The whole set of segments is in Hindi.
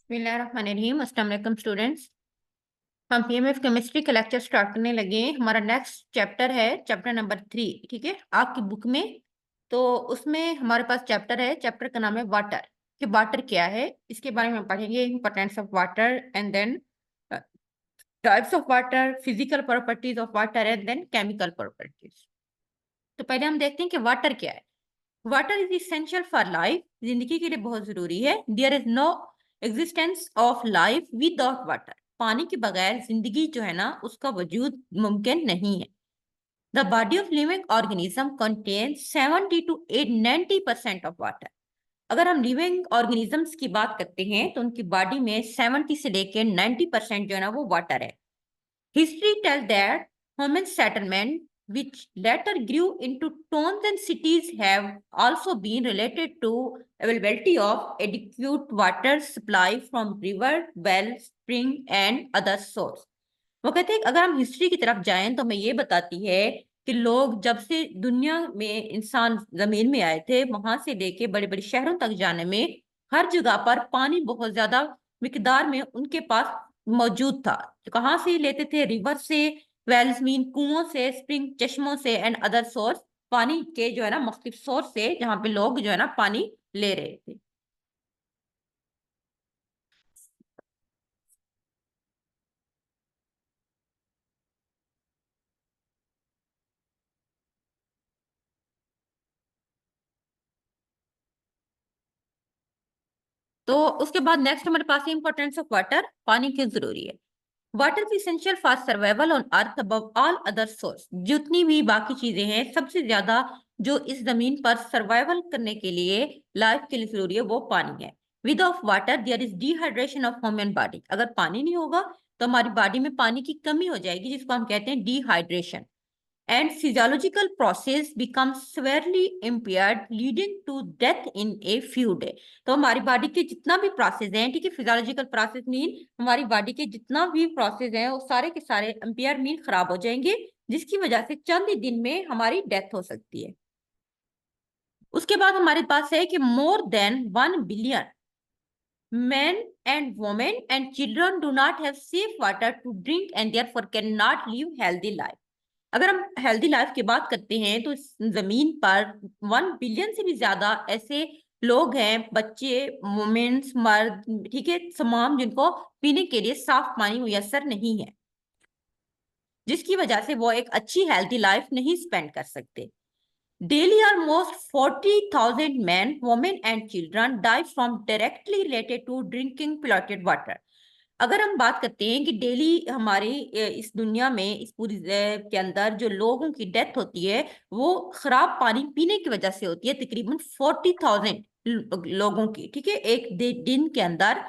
बिस्मिल्लाहिर्रहमानिर्रहीम। अस्सलाम वालेकुम स्टूडेंट्स। हम पीएमएफ केमिस्ट्री का लेक्चर स्टार्ट करने लगे हैं। हमारा नेक्स्ट चैप्टर है चैप्टर नंबर 3। ठीक है, आपकी बुक में तो उसमें हमारे पास चैप्टर है, चैप्टर का नाम है वाटर। कि वाटर क्या है, इसके बारे में हम पढ़ेंगे। Importance of water and then types of water, physical properties of water and then chemical properties. तो पहले हम देखते हैं कि वाटर क्या है। Water is essential for life, जिंदगी के लिए बहुत जरूरी है। There is no existence of life without water. पानी के बगैर जिंदगी जो है ना, उसका वजूद मुमकिन नहीं है। The body of living organism contain 70 to 90% of water. अगर हम लिविंग ऑर्गेनिजम्स की बात करते हैं तो उनकी बॉडी में 70 से लेकर 90% जो है ना वो वाटर है। History tells that human settlement, which later grew into towns and cities, have also been related to availability of adequate water supply from river, well, spring and other source. वो कहते हैं कि अगर हम हिस्ट्री की तरफ जाएं तो हमें ये बताती है कि लोग जब से दुनिया में इंसान जमीन में आए थे, वहां से लेके बड़े बड़े शहरों तक जाने में हर जगह पर पानी बहुत ज्यादा मिकदार में उनके पास मौजूद था। तो कहाँ से लेते थे? रिवर से, वेल्स मीन कुओं से, स्प्रिंग चश्मों से एंड अदर सोर्स, पानी के जो है ना मुख्तलिफ सोर्स से, जहाँ पे लोग जो है ना पानी ले रहे थे। तो उसके बाद नेक्स्ट हमारे पास है इंपॉर्टेंस ऑफ वाटर। पानी क्यों जरूरी है? Water is essential for survival on earth above all other source. जितनी भी बाकी चीजें हैं, सबसे ज्यादा जो इस जमीन पर सर्वाइवल करने के लिए, लाइफ के लिए जरूरी है, वो पानी है। Without water there is dehydration of human body. अगर पानी नहीं होगा तो हमारी बॉडी में पानी की कमी हो जाएगी, जिसको हम कहते हैं dehydration. And physiological process become severely impaired leading to death in a few days। तो हमारी बॉडी के जितना भी प्रोसेस हैं, ठीक है, फिजियोलॉजिकल प्रोसेस मीन हमारी बॉडी के जितना भी प्रोसेस हैं वो सारे के सारे इम्पेयर मीन खराब हो जाएंगे, जिसकी वजह से चंद ही दिन में हमारी डेथ हो सकती है। उसके बाद हमारे पास है कि more than 1 billion men and women and children do not have safe water to drink and therefore cannot live healthy life। अगर हम हेल्दी लाइफ की बात करते हैं तो इस जमीन पर 1 बिलियन से भी ज्यादा ऐसे लोग हैं, बच्चे, वुमेन्स, मर्द, ठीक है, तमाम, जिनको पीने के लिए साफ पानी मुयसर नहीं है, जिसकी वजह से वो एक अच्छी हेल्दी लाइफ नहीं स्पेंड कर सकते। Daily almost 40,000 men, women and children die from directly related to drinking polluted water। अगर हम बात करते हैं कि डेली हमारी इस दुनिया में, इस पूरी के अंदर जो लोगों की डेथ होती है वो खराब पानी पीने की वजह से होती है, तकरीबन 40,000 लोगों की, ठीक है, एक दिन के अंदर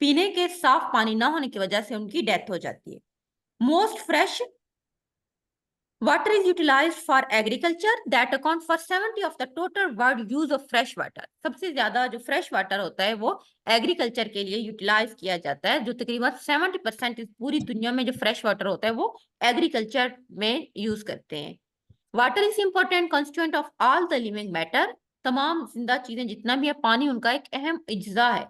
पीने के साफ पानी ना होने की वजह से उनकी डेथ हो जाती है। Most fresh water is utilized for agriculture that account for 70 of the total world use of fresh water। सबसे ज्यादा जो फ्रेश वाटर होता है वो एग्रीकल्चर के लिए यूटिलाइज किया जाता है, जो तकरीबन 70% इस पूरी दुनिया में जो फ्रेश वाटर होता है वो एग्रीकल्चर में यूज करते हैं। Water is important constituent of all the living matter. तमाम जिंदा चीजें जितना भी है, पानी उनका एक अहम अज्जा है।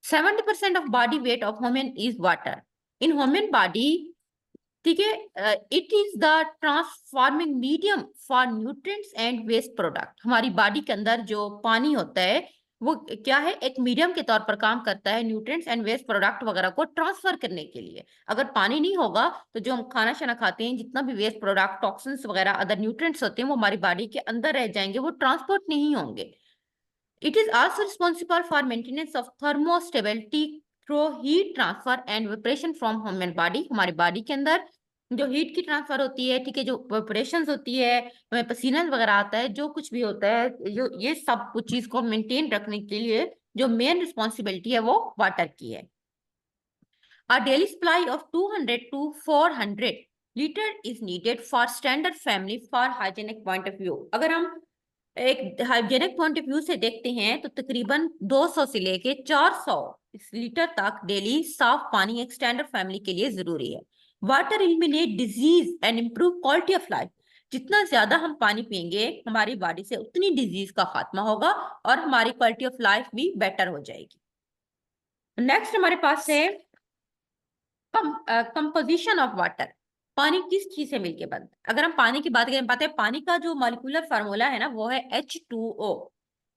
70% of body weight of human is water. In human body, ठीक है, it is the transforming medium for nutrients and waste product. हमारी बॉडी के अंदर जो पानी होता है वो क्या है, एक मीडियम के तौर पर काम करता है न्यूट्रिएंट्स एंड वेस्ट प्रोडक्ट वगैरह को ट्रांसफर करने के लिए। अगर पानी नहीं होगा तो जो हम खाना शाना खाते हैं, जितना भी वेस्ट प्रोडक्ट, टॉक्सिन्स वगैरह, अदर न्यूट्रिएंट्स होते हैं, वो हमारी बॉडी के अंदर रह जाएंगे, वो ट्रांसपोर्ट नहीं होंगे। It is also responsible for maintenance of thermostability through heat transfer and evaporation from human body. हमारी बॉडी के अंदर जो हीट की ट्रांसफर होती है, ठीक है, जो वेपरेशन होती है, हमें पसीना वगैरह आता है, जो कुछ भी होता है, जो ये सब कुछ चीज को मेंटेन रखने के लिए जो मेन रिस्पॉन्सिबिलिटी है वो वाटर की है। A daily supply of 200 to 400 litre is needed for standard family for hygienic point of view. अगर हम एक हाइजेनिक पॉइंट ऑफ व्यू से देखते हैं तो तकरीबन 200 से लेके 400 लीटर तक डेली साफ पानी एक स्टैंडर्ड फैमिली के लिए जरूरी है। Water eliminate disease and improve quality of life. जितना ज्यादा हम पानी पियेंगे हमारी बॉडी से उतनी डिजीज का खात्मा होगा और हमारी क्वालिटी ऑफ लाइफ भी बेटर हो जाएगी। नेक्स्ट हमारे पास है कंपोजिशन ऑफ वाटर। पानी किस चीज से मिलके बनता है? अगर हम पानी की बात करें, पाते हैं पानी का जो मॉलिक्यूलर फार्मूला है ना, वो है H2O।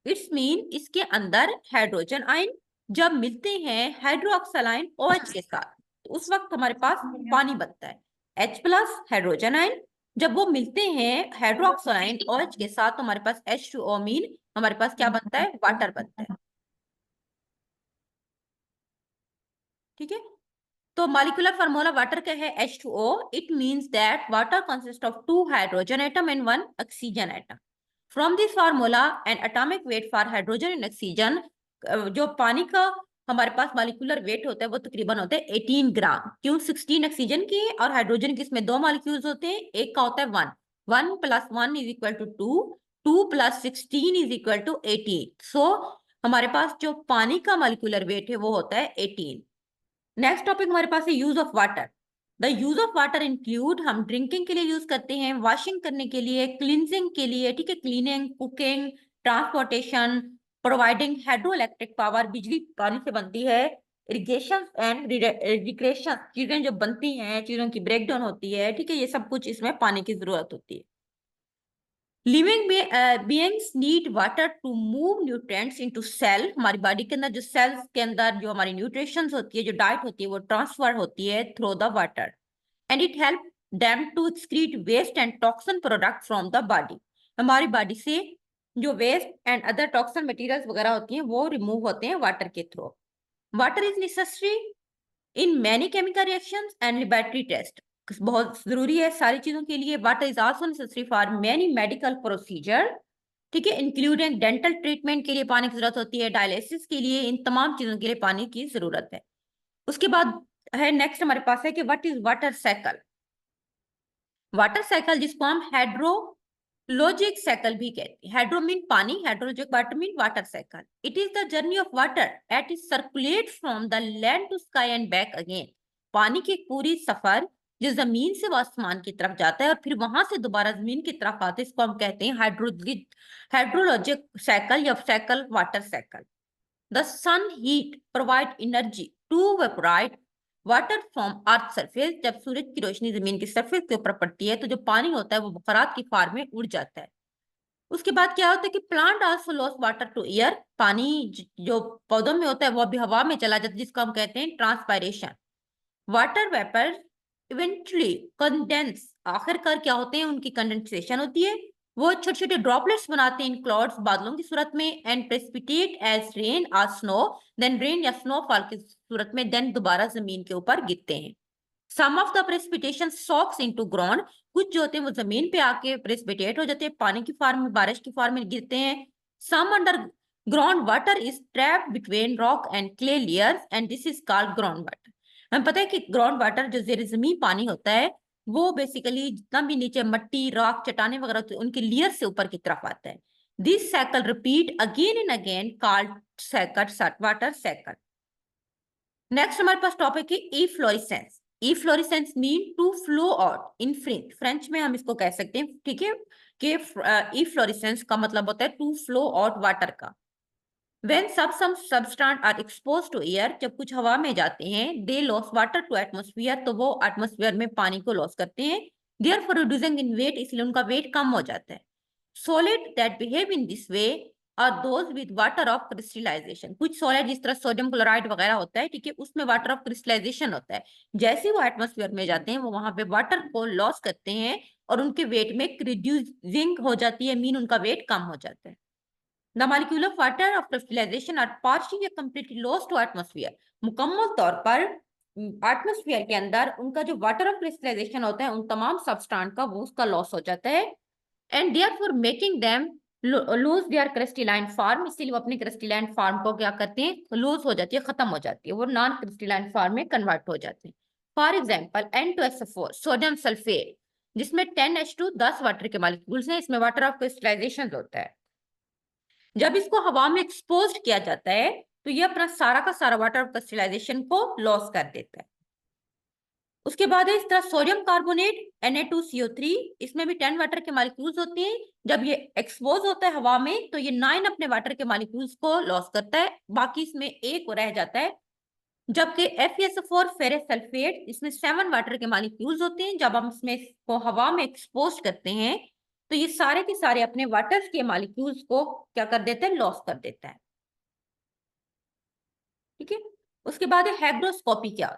इट्स मीन इसके अंदर हाइड्रोजन आयन जब मिलते हैं हाइड्रोक्सिल आयन OH के साथ, तो उस वक्त हमारे पास पानी बनता है। H प्लस हाइड्रोजन आयन जब वो मिलते हैं हाइड्रोक्सिल आयन OH के साथ, तो हमारे पास H2O मीन हमारे पास क्या बनता है? वाटर बनता है। ठीक है, तो मॉलिक्यूलर फार्मूला वाटर का है H2O। It means that water consist of 2 hydrogen atom and 1 oxygen atom. From this formula and atomic weight for hydrogen and oxygen, जो पानी का हमारे पास मॉलिक्यूलर वेट होता है वो तकरीबन होता है 18 ग्राम। क्यों? 16 ऑक्सीजन की और हाइड्रोजन की, इसमें 2 मॉलिक्यूल्स होते हैं, एक का होता है 1। 1 plus 1 is equal to 2, 2 plus 16 is equal to 18। So हमारे पास जो पानी का मॉलिक्यूलर वेट है वो होता है 18। नेक्स्ट टॉपिक हमारे पास है use of water. The use of water include, हम ड्रिंकिंग के लिए यूज करते हैं, वॉशिंग करने के लिए, क्लींजिंग के लिए, ठीक है, cleaning, cooking, transportation, providing hydro electric power, बिजली पानी से बनती है, इरिगेशन एंड रिक्रिएशन, चीजें जो बनती हैं, चीजों की ब्रेकडाउन होती है, ठीक है, ये सब कुछ इसमें पानी की जरूरत होती है। Living beings need water to move nutrients into cell. हमारी बॉडी के अंदर जो सेल्स के अंदर जो हमारी न्यूट्रिशंस होती है, जो डाइट होती है, वो ट्रांसफर होती है through the water, and it help them to excrete waste and toxin product from the body. हमारी बॉडी से जो waste and other toxin materials वगैरह होती हैं वो रिमूव होते हैं वाटर के through. Water is necessary in many chemical reactions and laboratory test. बहुत जरूरी है सारी चीजों के लिए। Water is also necessary for many medical procedure, ठीक है, इंक्लूडिंग डेंटल ट्रीटमेंट के लिए पानी की जरूरत होती है, डायलिसिस के लिए, इन तमाम चीजों के लिए पानी की जरूरत है। उसके बाद है नेक्स्ट हमारे पास है कि what is water cycle. Water cycle जिसको हम हाइड्रोलॉजिक साइकिल भी कहते हैं। हाइड्रो मीन पानी, hydrologic water mean water cycle. It is the journey of water at is circulate from the land to sky and back again. पानी की पूरी सफर जो जमीन से वो आसमान की तरफ जाता है और फिर वहां से दोबारा जमीन की तरफ आता है, इसको हम कहते हैं हाइड्रोलॉजिक साइकिल या cycle, water cycle. The sun heat provide energy to evaporate water from earth surface। जब सूरज की रोशनी जमीन की सरफेस के ऊपर पड़ती है तो जो पानी होता है वो बुखारात की फॉर्म में उड़ जाता है। उसके बाद क्या होता है कि plant also loss water to air. पानी जो पौधों में होता है वो भी हवा में चला जाता है, जिसको हम कहते हैं transpiration. Water vapour eventually condense, आखिरकार क्या होते हैं, उनकी कंडेंसेशन होती है, वो छोटे छोटे ड्रॉपलेट्स बनाते हैं इन क्लाउड्स, बादलों की सूरत में, एंड प्रेसिपिटेट एज रेन और स्नो, देन रेन या स्नोफॉल की सूरत में, देन दोबारा जमीन के ऊपर गिरते हैं। Some of the precipitation soaks into ground, कुछ जो होते हैं वो जमीन पे आके प्रेसिपिटेट हो जाते हैं, पानी की फॉर्म में, बारिश की फॉर्म में गिरते हैं। Sum under ground water is trapped between rock and clay layers and this is called ground water. हमें पता है कि ग्राउंड वाटर जो जेर जमीन पानी होता है वो बेसिकली जितना भी नीचे मट्टी, रॉक, चट्टाने वगैरह होती है उनके लेयर से ऊपर की तरफ आता है। This cycle repeat again and again called cycle, water cycle. Next हमारे पास टॉपिक है efflorescence. Efflorescence mean to flow out in French, French में हम इसको कह सकते हैं, ठीक है, कि इफ्लोरेसेंस का मतलब होता है टू फ्लो आउट वाटर का। When some substance are exposed to air, जब कुछ हवा में जाते हैं, they lose water to atmosphere, तो वो एटमोस्फियर में पानी को लॉस करते हैं, therefore reducing in weight, इसलिए उनका वेट कम हो जाता है। Solid that behave in this way are those with water of crystallization। कुछ सॉलिड जिस तरह सोडियम क्लोराइड वगैरह होता है, ठीक है, उसमें वाटर ऑफ क्रिस्टलाइजेशन होता है। जैसे वो एटमोस्फियर में जाते हैं वो वहां पे वाटर को लॉस करते हैं और उनके वेट में रिड्यूसिंग हो जाती है, मीन उनका वेट कम हो जाता है। The molecule of water of crystallization are partially or completely lost to atmosphere। मुकम्मल तौर पर एटमोस्फियर के अंदर उनका जो वाटर ऑफ क्रिस्टलाइजेशन होता है उन तमाम सबस्टांस का वो उसका लॉस हो जाता है, and therefore making them lose their crystalline form, इसलिए वो अपनी क्रिस्टलाइन फॉर्म को क्या करते हैं, लूज हो जाती है, खत्म हो जाती है, वो नॉन क्रिस्टलाइन फॉर्म में कन्वर्ट हो जाते हैं। For example N2SO4 sodium sulphate, जिसमें 10H2 10 वाटर के मॉलिक्यूल्स हैं, इसमें वाटर ऑफ क्रिस्टलाइजेशन होता है। जब इसको हवा में एक्सपोज किया जाता है तो ये अपना सारा का सारा वाटर ऑफ क्रिस्टलाइजेशन को लॉस कर देता है। उसके बाद है इस तरह सोडियम कार्बोनेट Na2CO3, इसमें भी 10 वाटर के मॉलिक्यूल्स होते हैं। जब ये एक्सपोज होता है हवा में तो ये 9 अपने वाटर के मॉलिक्यूल्स को लॉस करता है, बाकी इसमें एक रह जाता है जबकि FeSO4 फेरस सल्फेट, इसमें 7 वाटर के मॉलिक्यूल्स होते हैं। जब हम इसमें को हवा में एक्सपोज करते हैं तो ये सारे के सारे अपने वाटर के मॉलिक्यूल्स को क्या कर देते हैं, लॉस कर देता है। ठीक है, उसके बाद है हैग्रोस्कोपी। क्या,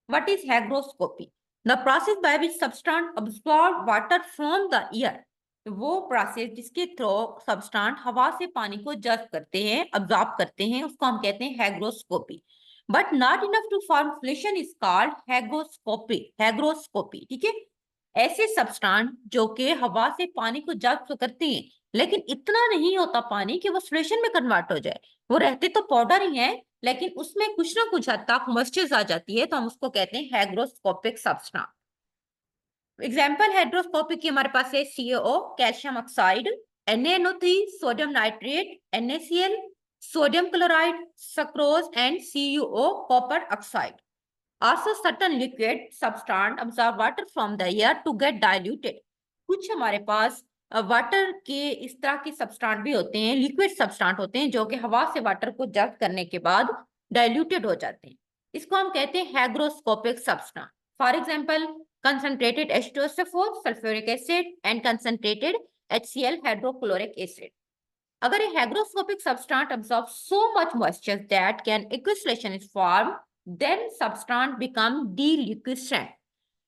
what is hygroscopy? The process by which substance absorb water from the air. वो प्रोसेस जिसके थ्रू सब्सटेंस हवा से पानी को जज़्ब करते हैं, अब्सॉर्ब करते हैं, उसको हम कहते हैं hygroscopy. But not enough to form solution is called hygroscopy. ठीक है, ऐसे सब्सटेंस जो कि हवा से पानी को जज़्ब करते हैं लेकिन इतना नहीं होता पानी कि वो सॉल्यूशन में कन्वर्ट हो जाए, वो रहते तो पाउडर ही है लेकिन उसमें कुछ ना कुछ हद तक मॉइस्चर आ जाती है, तो हम उसको कहते हैं हैग्रोस्कोपिक सब्सटेंस। एग्जाम्पल हाइड्रोस्कोपिक की हमारे पास है CaO, calcium oxide, NaNO3, sodium nitrate, NaCl, sodium chloride, sucrose and CuO, copper oxide. Also certain liquid substance absorb water from the air to get diluted। कुछ हमारे पास वाटर के इस तरह के सब्सटेंस भी होते हैं, लिक्विड सब्सटेंस होते हैं जो कि हवा से वाटर को जज़्ब करने के बाद डाइल्यूटेड हो जाते हैं। इसको हम कहते हैं hygroscopic substance. For example concentrated H2SO4 sulphuric acid and concentrated HCl hydrochloric acid. अगर ये hygroscopic substance absorbs so much moisture that can equation is formed, then substance become deliquescent।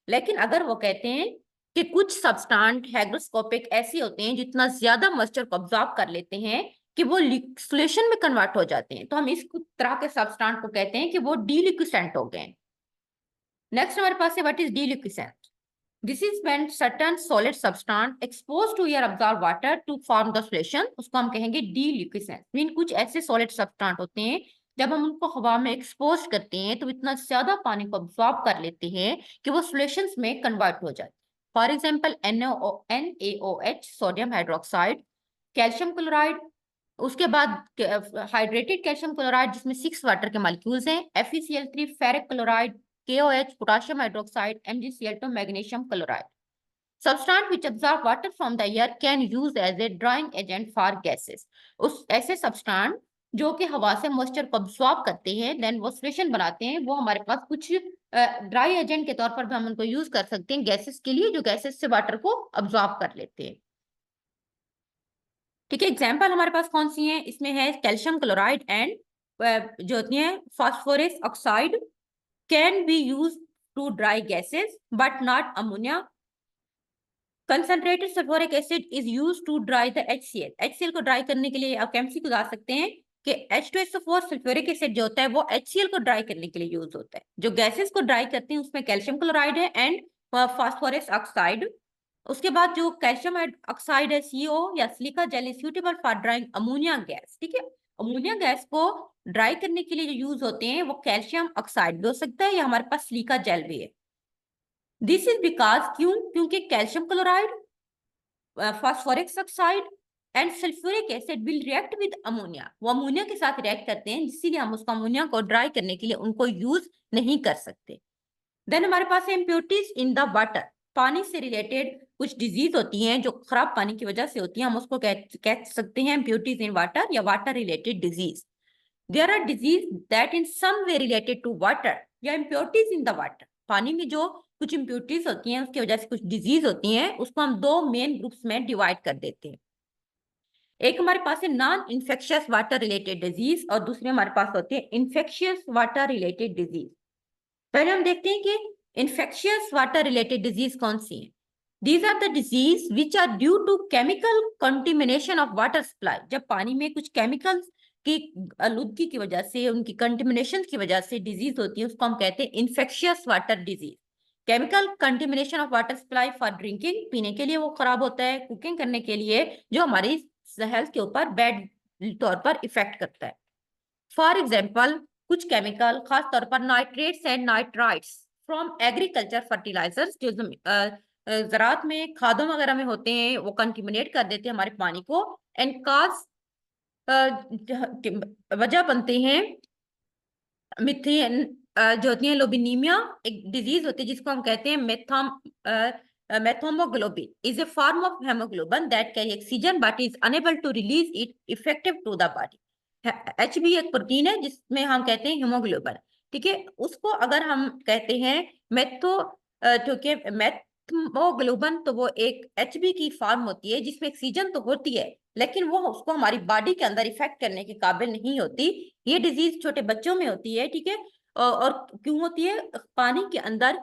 लेकिन अगर वो कहते हैं कि कुछ सब्सटेंस हाइग्रोस्कोपिक ऐसे होते हैं जितना ज्यादा मॉइस्चर को ऑब्जॉर्ब कर लेते हैं कि वो सॉल्यूशन में कन्वर्ट हो जाते हैं, तो हम इस तरह के सब्सटेंस को कहते हैं कि वो डीलिक्विसेंट हो गए। नेक्स्ट हमारे पास है what is deliquescent. This is when certain solid substance exposed to air absorb water to form the solution, उसको हम कहेंगे deliquescence। मीन कुछ ऐसे solid substance होते हैं जब हम उनको हवा में एक्सपोज करते हैं तो इतना ज्यादा पानी को अब्सॉर्ब कर लेते हैं कि वो सॉल्यूशंस में कन्वर्ट हो जाते हैं। For example NaOH, sodium hydroxide, calcium chloride, उसके बाद हाइड्रेटेड कैल्शियम क्लोराइड जिसमें 6 वाटर के मॉलिक्यूल्स हैं, FeCl3, ferric chloride, KOH, potassium hydroxide, MgCl2, magnesium chloride. Substance which absorb water from the air can use as a drying agent for gases। उस ऐसे सब्सटेंस जो कि हवा से मॉइस्चर को अब्सॉर्ब करते हैं देन वो सॉल्यूशन बनाते हैं, वो हमारे पास कुछ ड्राई एजेंट के तौर पर भी हम उनको यूज कर सकते हैं गैसेस के लिए, जो गैसेस से वाटर को अब्सॉर्ब कर लेते हैं। ठीक है, एग्जाम्पल हमारे पास कौन सी है, इसमें है कैल्शियम क्लोराइड एंड जो होती है phosphorus oxide can be use to dry gases but not ammonia. Concentrated sulphuric acid is used to dry the HCl। HCl को ड्राई करने के लिए आप केमिस्ट्री को बता सकते हैं कि H2SO4 सल्फ्यूरिक एसिड जो होता है वो HCl को ड्राई करने के लिए यूज होता है। जो गैसेस को ड्राई करते हैं उसमें कैल्शियम क्लोराइड है एंड फास्फोरस ऑक्साइड। उसके बाद जो कैल्शियम ऑक्साइड है CO या silica gel is suitable for drawing ammonia gas. ठीक है, अमोनिया गैस को ड्राई करने के लिए जो यूज होते हैं वो कैल्शियम ऑक्साइड भी हो सकता है या हमारे पास सिलिका जेल भी है। दिस इज बिकॉज क्योंकि calcium chloride, phosphoric oxide and sulphuric acid will react with ammonia. वो अमोनिया के साथ रिएक्ट करते हैं, इसीलिए हम उसको अमोनिया को ड्राई करने के लिए उनको यूज नहीं कर सकते। देन हमारे पास है इम्प्योरिटीज इन द वाटर। पानी से रिलेटेड कुछ डिजीज होती हैं जो खराब पानी की वजह से होती हैं, हम उसको कह सकते हैं इम्प्योरिटीज इन वाटर या water related disease. There are disease that in some way related to water या इम्प्योरिटीज इन द वाटर। पानी में जो कुछ इम्प्योरिटीज होती हैं उसकी वजह से कुछ डिजीज होती हैं, उसको हम 2 मेन ग्रुप्स में डिवाइड कर देते हैं। एक हमारे पास है non infectious water related disease और दूसरे हमारे पास होते हैं इन्फेक्शियस वाटर रिलेटेड डिजीज। पहले हम देखते हैं कि इन्फेक्शियस वाटर रिलेटेड डिजीज कौन सी है। These are the disease which are due to chemical contamination of water supply। जब पानी में कुछ केमिकल्स की आलूदगी की वजह से, उनकी कंटेमिनेशन की वजह से डिजीज होती है, उसको हम कहते हैं infectious water disease. Chemical contamination of water supply for drinking, पीने के लिए वो खराब होता है, कुकिंग करने के लिए जो हमारी हेल्थ के ऊपर बैड तौर पर इफेक्ट करता है। फॉर एग्जाम्पल कुछ केमिकल खास तौर पर nitrates and nitrites from agriculture fertilisers जो ज़राअत में खादों वगैरह में होते हैं, वो कंटिमिनेट कर देते हैं हमारे पानी को एंड काज वजह बनते हैं मिथेन जो होती है लोबिनीमिया, एक डिजीज होती है जिसको हम कहते हैं methaemoglobin is a form of haemoglobin that carry oxygen but is unable to release it effective to the body. H भी एक प्रोटीन है जिसमें हम कहते हैं हीमोग्लोबिन। ठीक है। उसको अगर हम कहते हैं मैथो, क्योंकि मैथमोग्लोबिन तो वो एक एचबी की फॉर्म होती है जिसमें ऑक्सीजन तो होती है, लेकिन वो उसको हमारी बॉडी के अंदर इफेक्ट करने के काबिल नहीं होती। ये डिजीज छोटे बच्चों में होती है, ठीक है। और क्यों होती है? पानी के अंदर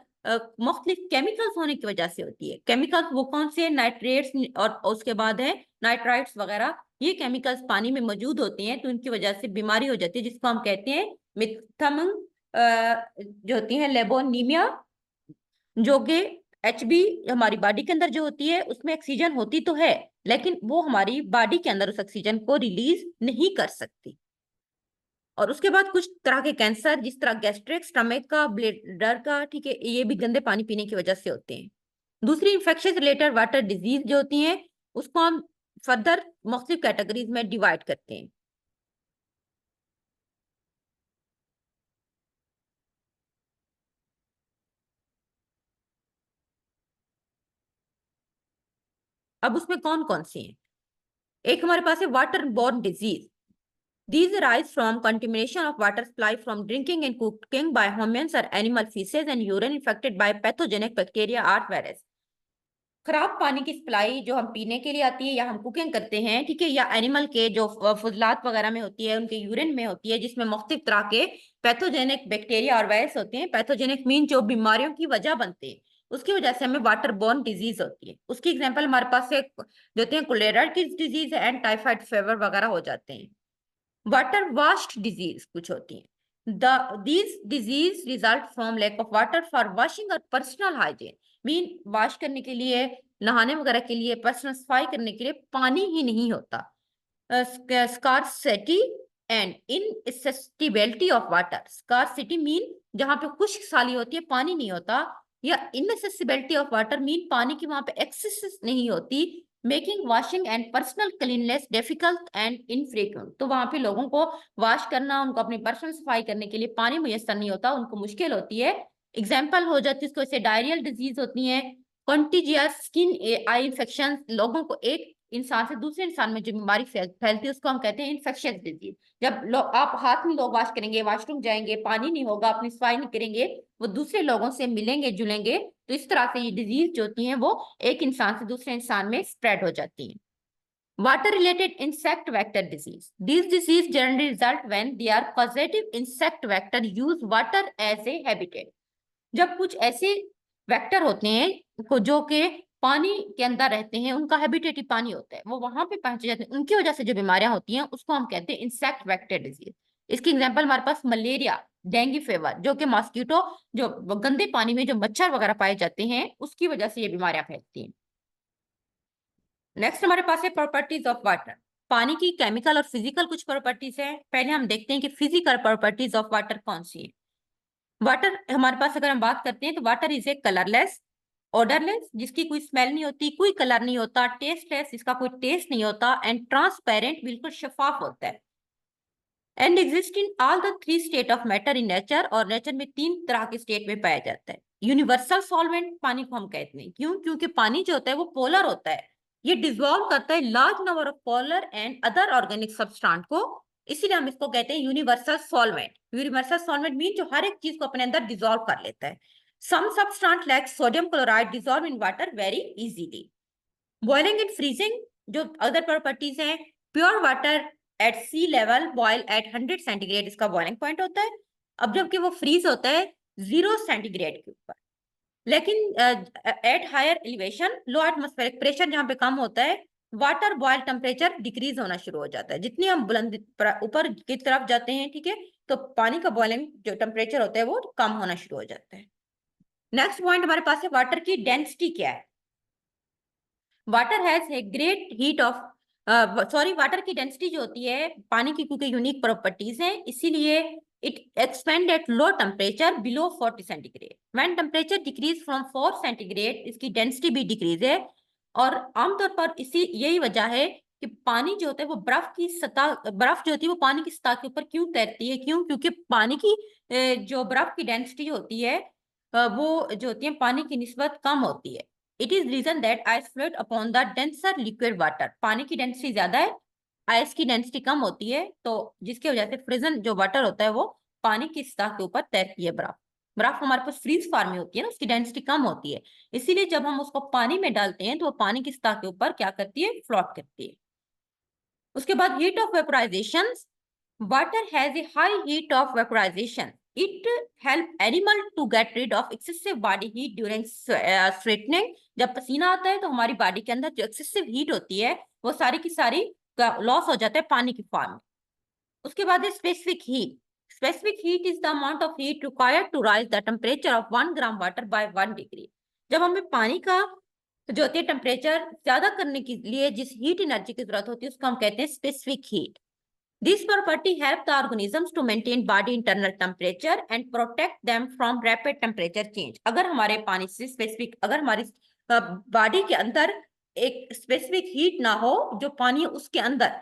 मुख्तलिफ केमिकल्स होने की वजह से होती है। केमिकल्स वो कौन से? नाइट्रेट्स और उसके बाद है नाइट्राइट्स वगैरह। ये केमिकल्स पानी में मौजूद होते हैं, तो इनकी वजह से बीमारी हो जाती है, जिसको हम कहते हैं मिथम, जो होती है लेबोनीमिया, जो कि एचबी हमारी बॉडी के अंदर जो होती है उसमें ऑक्सीजन होती तो है, लेकिन वो हमारी बॉडी के अंदर उस ऑक्सीजन को रिलीज नहीं कर सकती। और उसके बाद कुछ तरह के कैंसर, जिस तरह गैस्ट्रिक, स्टमक का, ब्लैडर का, ठीक है, ये भी गंदे पानी पीने की वजह से होते हैं। दूसरी इंफेक्शन रिलेटेड वाटर डिजीज जो होती हैं, उसको हम फर्दर मुख्तलिफ कैटेगरीज में डिवाइड करते हैं। अब उसमें कौन कौन सी हैं? एक हमारे पास है water borne disease. These arise from contamination of water supply from drinking and cooking by humans or animal feces and urine infected by pathogenic bacteria or virus। खराब पानी की सप्लाई जो हम पीने के लिए आती है या हम कुकिंग करते हैं, ठीक है, या एनिमल के जो फजलात वगैरह में होती है, उनके यूरिन में होती है, जिसमें मुख्तलिफ तरह के पैथोजेनिक बैक्टीरिया और वायरस होते हैं। पैथोजेनिक मीन जो बीमारियों की वजह बनते हैं, उसकी वजह से हमें वाटर बोर्न डिजीज होती है। उसकी एग्जाम्पल हमारे पास से जो होते हैं कोलेरा की डिजीज एंड टाइफाइड फीवर वगैरह हो जाते हैं। वाटर वाश्ड डिजीज कुछ होती है। These disease result from lack of water for washing और पर्सनल हाइजीन। मीन वॉश करने के लिए, नहाने वगैरह के लिए, पर्सनल सफाई करने के लिए पानी ही नहीं होता। Scarcity and inaccessibility of water. Scarcity mean जहां पे खुश्क साली होती है, पानी नहीं होता, या इनएक्सेसिबिलिटी ऑफ वाटर मीन पानी की वहां पे एक्सेस नहीं होती, making washing and personal cleanness difficult and infrequent. तो वहां पे लोगों को वॉश करना, उनको अपनी पर्सनल सफाई करने के लिए पानी मुयस्सर नहीं होता, उनको मुश्किल होती है। एग्जाम्पल हो जाती है इसको, ऐसे डायरियल डिजीज होती है, कॉन्टिजियस स्किन आई इन्फेक्शन। लोगों को एक इंसान से दूसरे इंसान में जो बीमारी फैलती है उसको हम कहते हैं इन्फेक्शियस डिजीज। जब लोग आप हाथ में लोग वॉश करेंगे, वॉशरूम जाएंगे, पानी नहीं होगा, अपनी सफाई नहीं करेंगे, वो दूसरे लोगों से मिलेंगे जुलेंगे, तो इस तरह से ये डिजीज जो होती हैं वो एक इंसान से दूसरे इंसान में स्प्रेड हो जाती हैं। Water related insect vector disease. These disease generally result when their causative insect vector use water as a habitat। जब कुछ ऐसे वेक्टर होते हैं जो कि पानी के अंदर रहते हैं, उनका हैबिटेट ही पानी होता है, वो वहां पे पहुंच जाते हैं, उनकी वजह से जो बीमारियां होती हैं उसको हम कहते हैं इंसेक्ट वेक्टर डिजीज। इसकी एग्जांपल हमारे पास मलेरिया, डेंगू फीवर, जो कि मॉस्किटो, जो गंदे पानी में जो मच्छर वगैरह पाए जाते हैं उसकी वजह से ये बीमारियां फैलती हैं। नेक्स्ट हमारे पास है प्रॉपर्टीज ऑफ वाटर। पानी की केमिकल और फिजिकल कुछ प्रॉपर्टीज है। पहले हम देखते हैं कि फिजिकल प्रॉपर्टीज ऑफ वाटर कौन सी है। वाटर हमारे पास अगर हम बात करते हैं तो water is a colourless, odourless, जिसकी कोई स्मेल नहीं होती, कोई कलर नहीं होता, टेस्टलेस, इसका कोई टेस्ट नहीं होता, एंड ट्रांसपेरेंट, बिल्कुल शफाफ होता है, and exist in all the three state of matter in nature. और नेचर में तीन तरह के स्टेट में पाया जाता है। यूनिवर्सल सॉल्वेंट पानी को हम कहते हैं, क्यों? क्योंकि पानी जो होता है वो पोलर होता है, ये डिजोल्व करता है large number of polar and other organic substance को, इसीलिए हम इसको कहते हैं universal solvent. Universal solvent mean जो हर एक चीज को अपने अंदर डिजोल्व कर लेता है। Some substance like sodium chloride dissolve in water very easily. Boiling and freezing जो अदर प्रॉपर्टीज हैं। Pure water at sea level boil at 100 centigrade, इसका बॉइलिंग पॉइंट होता है। अब जबकि वो फ्रीज होता है 0 सेंटीग्रेड के ऊपर। लेकिन at higher elevation, low atmospheric pressure जहां पे कम होता है, वाटर बॉयल टेम्परेचर डिक्रीज होना शुरू हो जाता है। जितनी हम बुलंद ऊपर की तरफ जाते हैं, ठीक है, तो पानी का बॉइलिंग जो टेम्परेचर होता है वो कम होना शुरू हो जाता है। नेक्स्ट पॉइंट हमारे पास है वाटर की डेंसिटी क्या है। Water has a great heat of, water की डेंसिटी जो होती है पानी की, क्योंकि यूनिक प्रॉपर्टीज हैं, इसीलिए it expand at low temperature below 40 centigrade. When temperature decrease from 4 centigrade, इसकी डेंसिटी भी डिक्रीज है। और आमतौर पर इसी यही वजह है कि पानी जो होता है वो बर्फ की सतह, बर्फ जो होती है वो पानी की सतह के ऊपर क्यों तैरती है? क्यों? क्योंकि पानी की जो बर्फ की डेंसिटी होती है वो जो होती है पानी की निस्बत कम होती है। It is reason that ice float upon the denser liquid water. पानी की डेंसिटी ज्यादा है, आइस की डेंसिटी कम होती है, तो जिसकी वजह से फ्रोजन जो वाटर होता है वो पानी की सतह के ऊपर तैरती है बर्फ। बर्फ हमारे पास फ्रीज फॉर्म में होती है ना, उसकी डेंसिटी कम होती है, इसीलिए जब हम उसको पानी में डालते हैं तो वो पानी की सतह के ऊपर क्या करती है, फ्लोट करती है। उसके बाद heat of vaporisation. Water has a high heat of vaporisation. It help animal to get rid of excessive body heat during sweating. जब पसीना आता है तो हमारी बॉडी के अंदर जो एक्सेसिव हीट होती है वो सारी की सारी लॉस हो जाता है पानी की फॉर्म में। उसके बाद है specific heat. Specific heat is the amount of heat required to raise the temperature of 1 gram water by 1 degree. जब हमें पानी का जो होती है टेम्परेचर ज्यादा करने के लिए जिस हीट एनर्जी की जरूरत होती है उसको हम कहते हैं specific heat. This property help the organisms to maintain body internal temperature and protect them from rapid temperature change। अगर हमारे पानी से स्पेसिफिक, अगर हमारी बॉडी के अंदर एक स्पेसिफिक हीट ना हो जो पानी है उसके अंदर,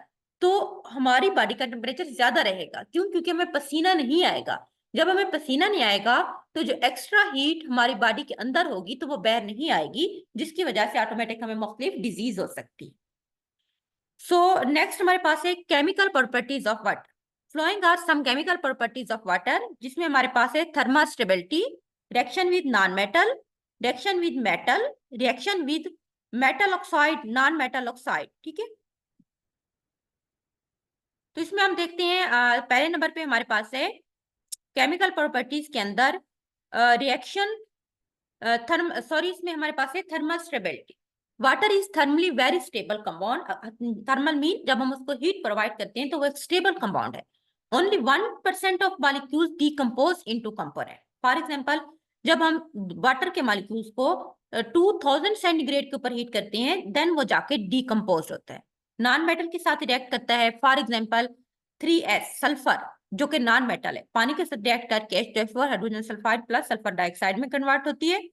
तो हमारी बॉडी का टेम्परेचर ज्यादा रहेगा। क्यों? क्योंकि हमें पसीना नहीं आएगा। जब हमें पसीना नहीं आएगा तो जो एक्स्ट्रा हीट हमारी बॉडी के अंदर होगी तो वो बाहर नहीं आएगी, जिसकी वजह से ऑटोमेटिक हमें मुख्तलिफ डिजीज हो सकती है। सो नेक्स्ट हमारे पास है chemical properties of water. Following are some chemical properties of water, जिसमें हमारे पास है thermal stability, reaction with non metal, reaction with metal, reaction with metal oxide, non metal oxide. ठीक है, तो इसमें हम देखते हैं पहले नंबर पे हमारे पास है केमिकल प्रॉपर्टीज के अंदर रिएक्शन इसमें हमारे पास है thermal stability. Water is thermally very stable compound. Thermal mean जब हम उसको हीट प्रोवाइड करते हैं तो वो एक स्टेबल कंपाउंड है। Only 1% of molecules decompose into component. For example, जब हम वाटर के मॉलिक्यूल्स को 2000 सेंटीग्रेड के ऊपर हीट करते हैं देन वो जाके डीकम्पोज होता है, नॉन मेटल के साथ रिएक्ट करता है। फॉर एग्जाम्पल 3s सल्फर जो कि नॉन मेटल है, पानी के साथ रिएक्ट करके H2SO4 hydrogen sulphide plus sulphur dioxide में कन्वर्ट होती है।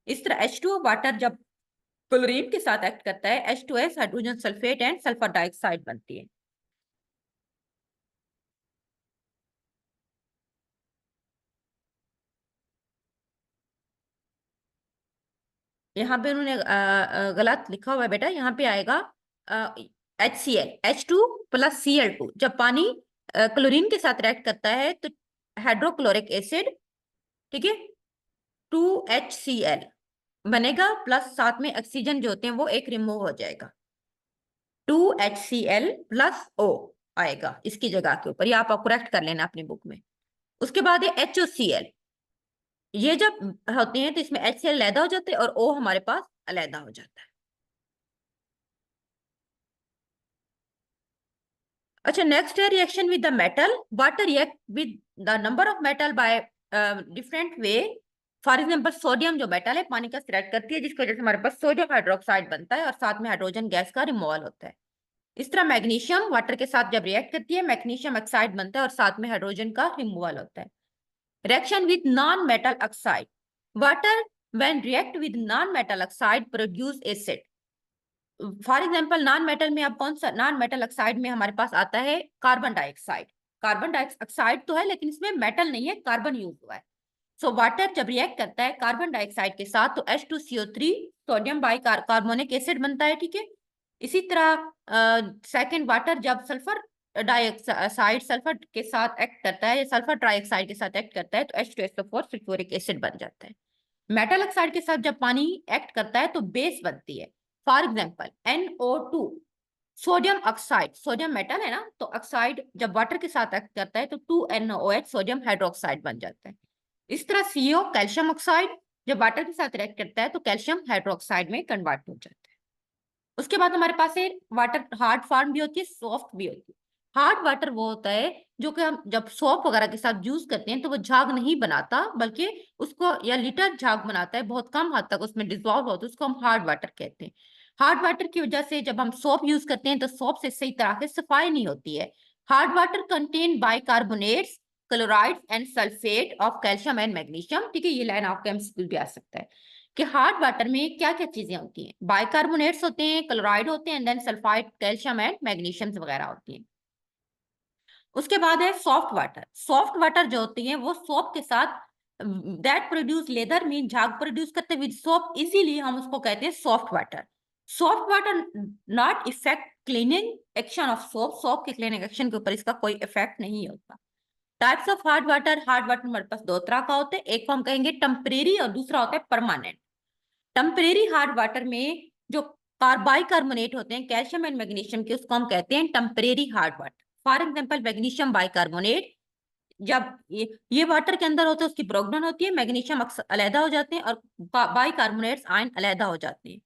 इस तरह H2O वाटर जब क्लोरीन के साथ एक्ट करता है H2S hydrogen sulphate and sulphur dioxide बनती है। यहाँ पे उन्होंने गलत लिखा हुआ है बेटा, यहाँ पे आएगा HCl H2 प्लस Cl2। जब पानी क्लोरीन के साथ रिएक्ट करता है तो हाइड्रोक्लोरिक एसिड, ठीक है, 2HCl बनेगा प्लस साथ में ऑक्सीजन जो होते हैं वो एक रिमूव हो जाएगा, 2HCl प्लस O आएगा इसकी जगह के ऊपर, ये आप करेक्ट कर लेना अपनी बुक में। उसके बाद है HOCl। ये जब होते हैं तो इसमें HCl अलहदा हो जाता है और O हमारे पास अलहदा हो जाता है। अच्छा, नेक्स्ट है reaction with the metal. Water react with the number of metal by different way. For example sodium जो मेटल है पानी का रिएक्ट करती है जिसकी वजह से हमारे पास सोडियम हाइड्रोक्साइड बनता है और साथ में हाइड्रोजन गैस का रिमूवल होता है। इस तरह मैग्नीशियम वाटर के साथ जब रिएक्ट करती है मैग्नीशियम ऑक्साइड बनता है और साथ में हाइड्रोजन का रिमूवल होता है। Reaction with non metal oxide. Water when react with non metal oxide produce acid. For example non metal में अब कौन सा, नॉन मेटल ऑक्साइड में हमारे पास आता है कार्बन डाइऑक्साइड। कार्बन डाइऑक्साइड तो है लेकिन इसमें मेटल नहीं है, कार्बन यूज हुआ है। सो वाटर जब रिएक्ट करता है कार्बन डाइऑक्साइड के साथ तो H2CO3 sodium by carbonic acid बनता है। ठीक है, इसी तरह सेकंड वाटर जब सल्फर डाइऑक्साइड सल्फर के साथ एक्ट करता है या सल्फर ट्राइऑक्साइड के साथ एक्ट करता है तो H2SO4 सल्फ्यूरिक एसिड बन जाता है। मेटल ऑक्साइड के साथ जब पानी एक्ट करता है तो बेस बनती है। For example NO2 sodium oxide, sodium metal है ना, तो ऑक्साइड जब वाटर के साथ एक्ट करता है तो 2NOH सोडियम हाइड्रोक्साइड बन जाता है। इस तरह CO कैल्शियम ऑक्साइड जब वाटर के साथ रिएक्ट करता है तो कैल्शियम हाइड्रोक्साइड में कन्वर्ट हो जाता है। उसके बाद हमारे पास है वाटर हार्ड फॉर्म भी होती है, सॉफ्ट भी होती है। हार्ड वाटर वो होता है जो कि हम जब सोप वगैरह के साथ यूज करते हैं तो वो झाग नहीं बनाता बल्कि उसको या लिटर झाग बनाता है, बहुत कम हद तक उसमें डिजॉल्व होता है, उसको हम हार्ड वाटर कहते हैं। हार्ड वाटर की वजह से जब हम सोप यूज करते हैं तो सोप से सही तरह से सफाई नहीं होती है। Hard water contain bicarbonates, chlorides and sulphate of calcium and magnesium. ठीक है, ये लाइन आपके एमसीक्यू भी आ सकता है कि हार्ड वाटर में क्या क्या चीजें होती हैं। बाइकार्बोनेट्स होते हैं, क्लोराइड होते हैं and then sulphide, calcium and magnesium वगैरह होती हैं। उसके बाद है सॉफ्ट वाटर। सॉफ्ट वाटर जो होती है वो सोप के साथ दैट प्रोड्यूस लेदर मीन झाग प्रोड्यूस करते विद सोप, इसीलिए हम उसको कहते हैं soft water. Soft water not effect cleaning action of soap, soap के क्लीनिंग एक्शन के ऊपर इसका कोई इफेक्ट नहीं होता। टाइप्स ऑफ हार्ड वाटर हमारे पास दो तरह का होता है, एक को हम कहेंगे टेम्परेरी और दूसरा होता है परमानेंट। टेम्परेरी हार्ड वाटर में जो बाइकार्बोनेट होते हैं कैल्शियम एंड मैग्नीशियम के, उसको हम कहते हैं temporary hard water. For example magnesium bicarbonate, जब ये वाटर के अंदर होता है उसकी ब्रेकडाउन होती है, मैग्नीशियम अलहदा हो जाते हैं और बाइकार्बोनेट्स आयन अलहदा हो जाते हैं।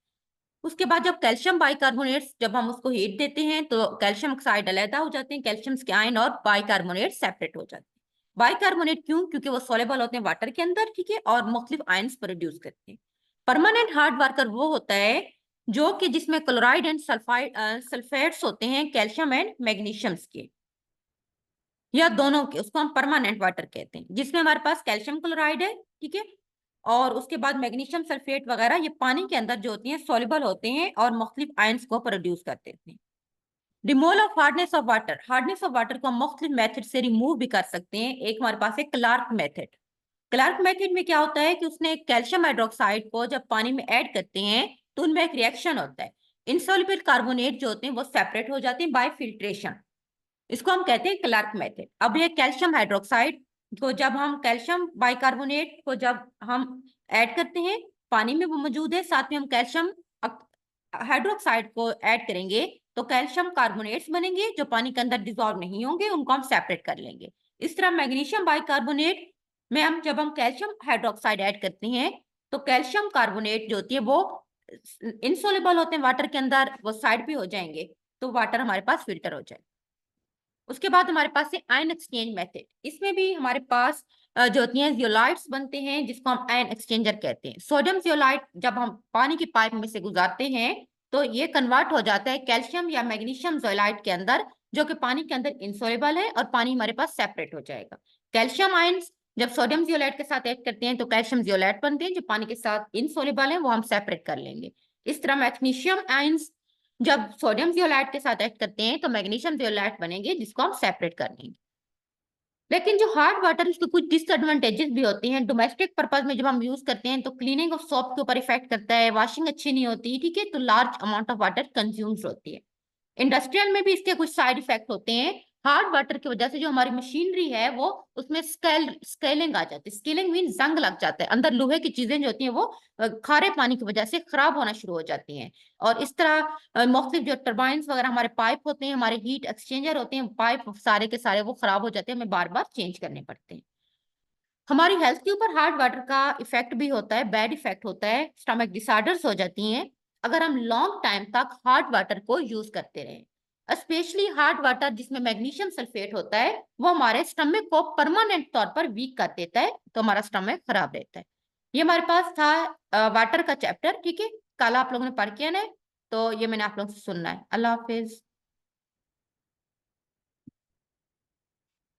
उसके बाद जब कैल्शियम बाइकार्बोनेट्स, जब हम उसको हीट देते हैं तो कैल्शियम ऑक्साइड अलहदा हो जाते हैं, कैल्शियम के आयन और बाइकार्बोनेट सेपरेट हो जाते हैं। बाइकार्बोनेट क्यों? क्योंकि वो सोलेबल होते हैं वाटर के अंदर, ठीक है, और मुख्तलिफ आयंस प्रोड्यूस करते हैं। परमानेंट हार्ड वाटर वो होता है जो कि जिसमें क्लोराइड एंड सल्फेट्स होते हैं कैल्शियम एंड मैग्नीशियम के, या दोनों के, उसको हम परमानेंट वाटर कहते हैं, जिसमें हमारे पास कैल्शियम क्लोराइड है, ठीक है, और उसके बाद मैग्नीशियम सल्फेट वगैरह ये पानी के अंदर जो होती हैं सॉल्युबल होते हैं और मुख्तलिफ आयंस को प्रोड्यूस करते हैं। Removal of hardness of water, hardness of water को हम मुख्तलिफ मेथड से रिमूव भी कर सकते हैं। एक हमारे पास है क्लार्क मेथड। क्लार्क मेथड में क्या होता है कि उसने कैल्शियम हाइड्रोक्साइड को जब पानी में ऐड करते हैं तो उनमें एक रिएक्शन होता है, इनसॉल्युबल कार्बोनेट जो होते हैं वो सेपरेट हो जाते हैं बाय फिल्ट्रेशन, इसको हम कहते हैं क्लार्क मेथड। अब ये कैल्शियम हाइड्रोक्साइड को जब हम कैल्शियम बाइकार्बोनेट को जब हम ऐड करते हैं पानी में, वो मौजूद है, साथ में हम कैल्शियम हाइड्रोक्साइड को ऐड करेंगे तो कैल्शियम कार्बोनेट्स बनेंगे जो पानी के अंदर डिजोल्व नहीं होंगे, उनको हम सेपरेट कर लेंगे। इस तरह मैग्नीशियम बाइकार्बोनेट में हम जब हम कैल्शियम हाइड्रोक्साइड ऐड करते हैं तो कैल्शियम कार्बोनेट जो होती है वो इनसोल्युबल होते हैं वाटर के अंदर, वो साइड पे हो जाएंगे, तो वाटर हमारे पास फिल्टर हो जाए। उसके बाद हमारे पास है आयन एक्सचेंज मेथड। इसमें भी हमारे पास जो होती हैं जियोलाइट्स बनते हैं जिसको हम आयन एक्सचेंजर कहते हैं। सोडियम जियोलाइट जब हम पानी की पाइप में से गुजारते हैं तो ये कन्वर्ट हो जाता है कैल्शियम या मैग्नीशियम जियोलाइट के अंदर, जो कि पानी के अंदर इनसोल्युबल है और पानी हमारे पास सेपरेट हो जाएगा। कैल्शियम आयंस जब सोडियम जियोलाइट के साथ ऐड करते हैं तो कैल्शियम जियोलाइट बनते हैं जो पानी के साथ इनसोल्युबल है, वो हम सेपरेट कर लेंगे। इस तरह मैग्नीशियम आयंस जब सोडियम जियोलाइट के साथ ऐड करते हैं तो मैग्नीशियम जियोलाइट बनेंगे जिसको हम सेपरेट कर लेंगे। लेकिन जो हार्ड वाटर उसके कुछ डिसएडवांटेजेस भी होते हैं। डोमेस्टिक पर्पज में जब हम यूज करते हैं तो क्लीनिंग ऑफ सोप के ऊपर इफेक्ट करता है, वॉशिंग अच्छी नहीं होती, ठीक है, तो large amount of water consumes होती है। इंडस्ट्रियल में भी इसके कुछ साइड इफेक्ट होते हैं। हार्ड वाटर की वजह से जो हमारी मशीनरी है वो उसमें स्केलिंग आ जाती है। स्केलिंग मीन जंग लग जाता है, अंदर लोहे की चीजें जो होती हैं वो खारे पानी की वजह से खराब होना शुरू हो जाती हैं। और इस तरह मुख्तलिफ जो टर्बाइंस वगैरह हमारे पाइप होते हैं, हमारे हीट एक्सचेंजर होते हैं, पाइप सारे के सारे वो खराब हो जाते हैं, हमें बार बार चेंज करने पड़ते हैं। हमारी हेल्थ के ऊपर हार्ड वाटर का इफेक्ट भी होता है, बैड इफेक्ट होता है, स्टमक डिसऑर्डर्स हो जाती हैं अगर हम लॉन्ग टाइम तक हार्ड वाटर को यूज करते रहें। स्पेशली हार्ड वाटर जिसमें मैग्नीशियम सल्फेट होता है वो हमारे स्टमक को परमानेंट तौर पर वीक कर देता है, तो हमारा स्टमक खराब रहता है। ये हमारे पास था वाटर का चैप्टर, ठीक है, कल आप लोगों ने पढ़ के आना है, तो ये मैंने आप लोगों से सुनना है। अल्लाह हाफिज।